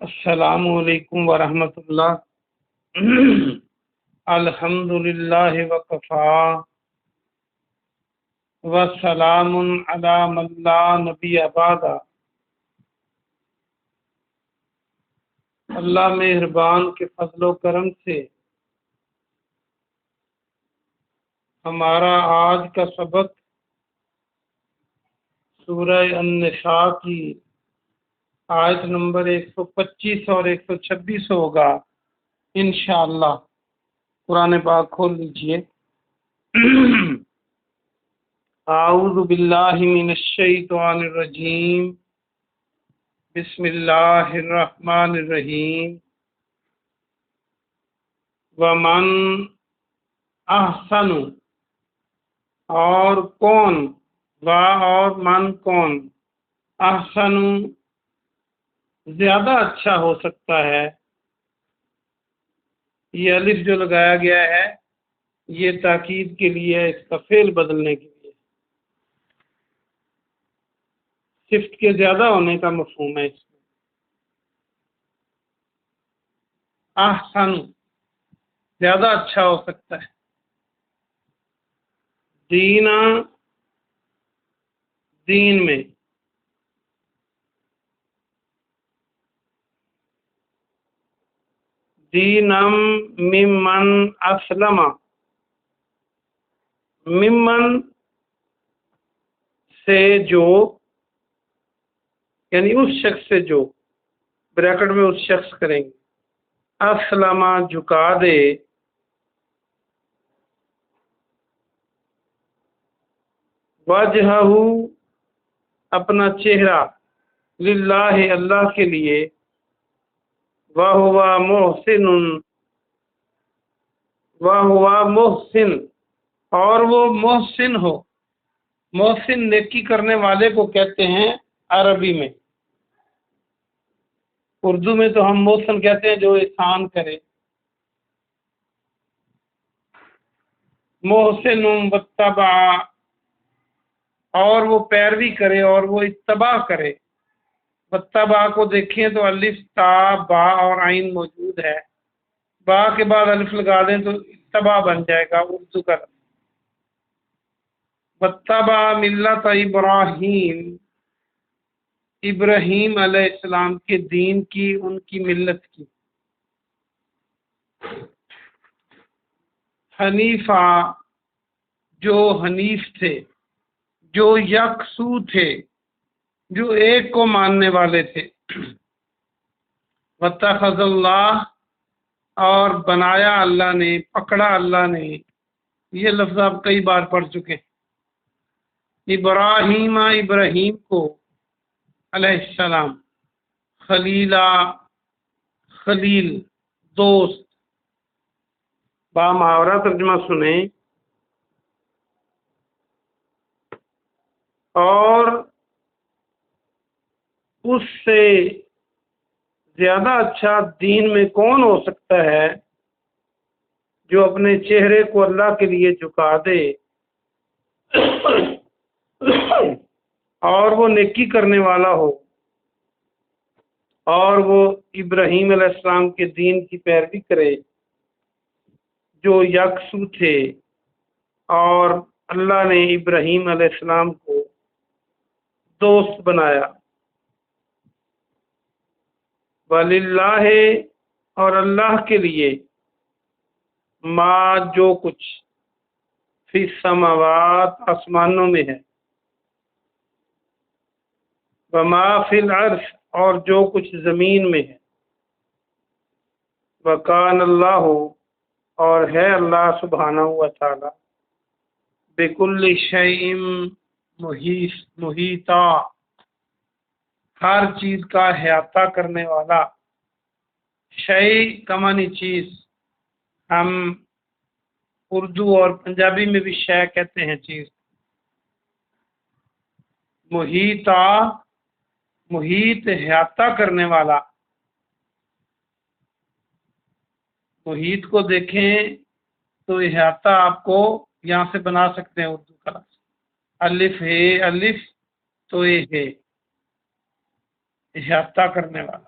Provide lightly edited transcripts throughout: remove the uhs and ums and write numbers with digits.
السلام علیکم ورحمۃ اللہ۔ الحمدللہ وکفا وسلام علی من لا نبی بعد۔ اللہ مہربان کے فضل و کرم سے ہمارا آج کا سبق سورہ النساء کی آیت نمبر 125 اور 126 ہوگا انشاءاللہ۔ قرآن پاک کھول لیجئے۔ اعوذ باللہ من الشیطان الرجیم، بسم اللہ الرحمن الرحیم۔ ومن احسن، اور کون، اور من کون، احسن زیادہ اچھا ہو سکتا ہے۔ یہ الف جو لگایا گیا ہے یہ تاکید کے لیے، اس کا فعل بدلنے کے لیے، صفت کے زیادہ ہونے کا مفہوم ہے اس میں۔ احسن زیادہ اچھا ہو سکتا ہے۔ دینا دین میں، دینم ممن اسلم، ممن سے جو، یعنی اس شخص سے جو، بریکٹ میں اس شخص کریں گے، اسلم جھکا دے، وجہہ اپنا چہرہ، للہ اللہ کے لیے، وَهُوَ محسن، اور وہ محسن ہو۔ محسن نیکی کرنے والے کو کہتے ہیں عربی میں۔ اردو میں تو ہم محسن کہتے ہیں جو احسان کرے۔ محسن واتبع، اور وہ پیروی کرے اور وہ اتباع کرے۔ واتبع کو دیکھیں تو الف تا با اور عین موجود ہے، با کے بعد الف لگا دیں تو اتباع بن جائے گا اردو کا۔ واتبع ملت ابراہیم، ابراہیم علیہ السلام کے دین کی، ان کی ملت کی۔ حنیفہ جو حنیف تھے، جو یکسو تھے، جو ایک کو ماننے والے تھے۔ واتخذ اللہ، اور بنایا اللہ نے، پکڑا اللہ نے۔ یہ لفظ آپ کئی بار پڑھ چکے ہیں۔ ابراہیم، ابراہیم کو علیہ السلام، خلیلا خلیل، دوست۔ بامحاورہ ترجمہ سنیں۔ اور اس سے زیادہ اچھا دین میں کون ہو سکتا ہے جو اپنے چہرے کو اللہ کے لیے جھکا دے اور وہ نیکی کرنے والا ہو، اور وہ ابراہیم علیہ السلام کے دین کی پیروی کرے، جو یکسو تھے، اور اللہ نے ابراہیم علیہ السلام کو دوست بنایا۔ وَلِلَّهِ، اور اللہ کے لیے، ما جو کچھ، فی السماوات آسمانوں میں ہے، وما فی الارض، اور جو کچھ زمین میں ہے۔ وکان اللہ، اور ہے اللہ سبحانہ و تعالی، بکل شیء محیطا، ہر چیز کا احاطہ کرنے والا۔ شیء کا معنی چیز، ہم اردو اور پنجابی میں بھی شے کہتے ہیں چیز۔ محیطا، محیط احاطہ کرنے والا۔ محیط کو دیکھیں تو احاطہ آپ کو یہاں سے بنا سکتے ہیں اردو کا لفظ، الف ہے، الف تو یہ ہے احاطہ کرنے والا۔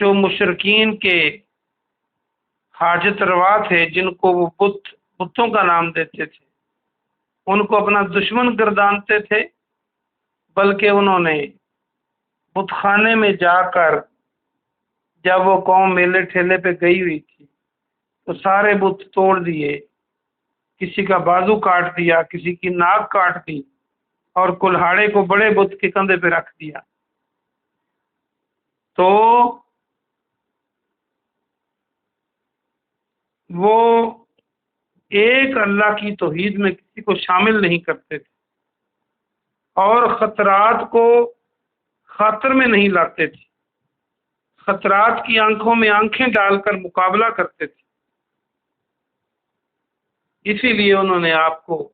جو مشرکین کے حاجت روا تھے، جن کو وہ بتوں کا نام دیتے تھے، ان کو اپنا دشمن گردانتے تھے، بلکہ انہوں نے بت خانے میں جا کر جب وہ قوم میلے ٹھیلے پہ گئی ہوئی تھی تو سارے بت توڑ دیے، کسی کا بازو کاٹ دیا، کسی کی ناک کاٹ دی، اور کلہاڑے کو بڑے بت کے کندھے پہ رکھ دیا۔ تو وہ ایک اللہ کی توحید میں کسی کو شامل نہیں کرتے تھے اور خطرات کو خاطر میں نہیں لاتے تھے، خطرات کی آنکھوں میں آنکھیں ڈال کر مقابلہ کرتے تھے۔ اسی لیے انہوں نے آپ کو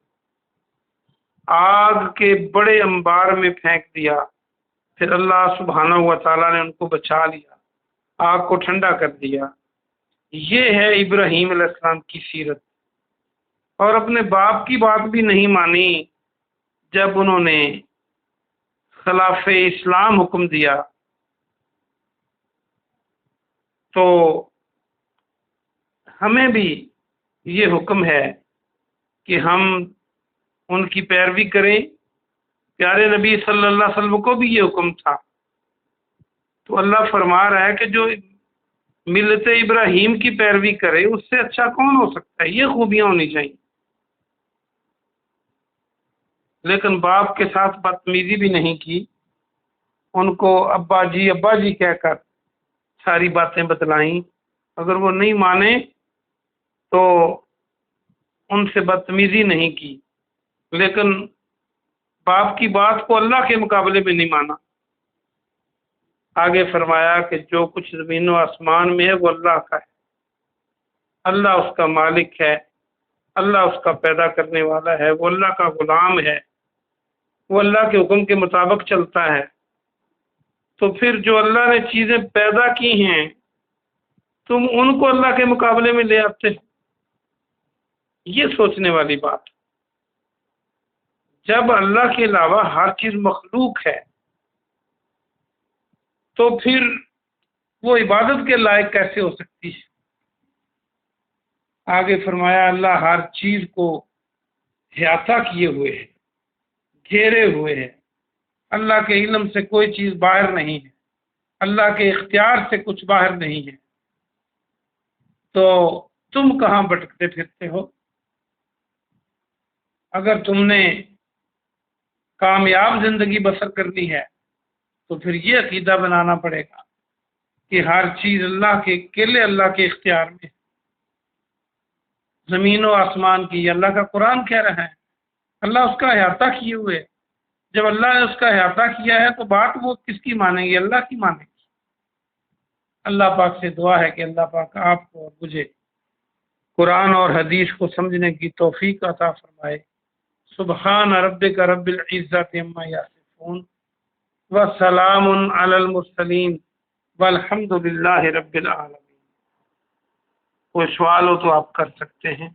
آگ کے بڑے انبار میں پھینک دیا، پھر اللہ سبحانہ و تعالیٰ نے ان کو بچا لیا، آگ کو ٹھنڈا کر دیا۔ یہ ہے ابراہیم علیہ السلام کی سیرت۔ اور اپنے باپ کی بات بھی نہیں مانی جب انہوں نے خلاف اسلام حکم دیا، تو ہمیں بھی یہ حکم ہے کہ ہم ان کی پیروی کریں۔ پیارے نبی صلی اللہ علیہ وسلم کو بھی یہ حکم تھا۔ تو اللہ فرما رہا ہے کہ جو ملت ابراہیم کی پیروی کرے اس سے اچھا کون ہو سکتا ہے، یہ خوبیاں ہونی چاہیے۔ لیکن باپ کے ساتھ بدتمیزی بھی نہیں کی، ان کو ابا جی کہہ کر ساری باتیں بتلائیں۔ اگر وہ نہیں مانے تو ان سے بدتمیزی نہیں کی، لیکن باپ کی بات کو اللہ کے مقابلے میں نہیں مانا۔ آگے فرمایا کہ جو کچھ زمین و آسمان میں ہے وہ اللہ کا ہے، اللہ اس کا مالک ہے، اللہ اس کا پیدا کرنے والا ہے، وہ اللہ کا غلام ہے، وہ اللہ کے حکم کے مطابق چلتا ہے۔ تو پھر جو اللہ نے چیزیں پیدا کی ہیں تم ان کو اللہ کے مقابلے میں لے آتے ہو، یہ سوچنے والی بات۔ جب اللہ کے علاوہ ہر چیز مخلوق ہے تو پھر وہ عبادت کے لائق کیسے ہو سکتی ہے؟ آگے فرمایا اللہ ہر چیز کو احاطہ کیے ہوئے ہے، گھیرے ہوئے ہے، اللہ کے علم سے کوئی چیز باہر نہیں ہے، اللہ کے اختیار سے کچھ باہر نہیں ہے۔ تو تم کہاں بھٹکتے پھرتے ہو؟ اگر تم نے کامیاب زندگی بسر کرنی ہے تو پھر یہ عقیدہ بنانا پڑے گا کہ ہر چیز اللہ کے اکیلے اللہ کے اختیار میں ہے۔ زمین و آسمان کی اللہ کا قرآن کہہ رہا ہے، اللہ اس کا احاطہ کیے ہوئے۔ جب اللہ نے اس کا احاطہ کیا ہے تو بات وہ کس کی مانیں گے؟ اللہ کی مانیں گے۔ اللہ پاک سے دعا ہے کہ اللہ پاک آپ کو اور مجھے قرآن اور حدیث کو سمجھنے کی توفیق عطا فرمائے۔ سبحان ربک رب العزت عما یصفون وسلام علی المرسلین والحمد للہ رب العالمین۔ کوئی سوال ہو تو آپ کر سکتے ہیں۔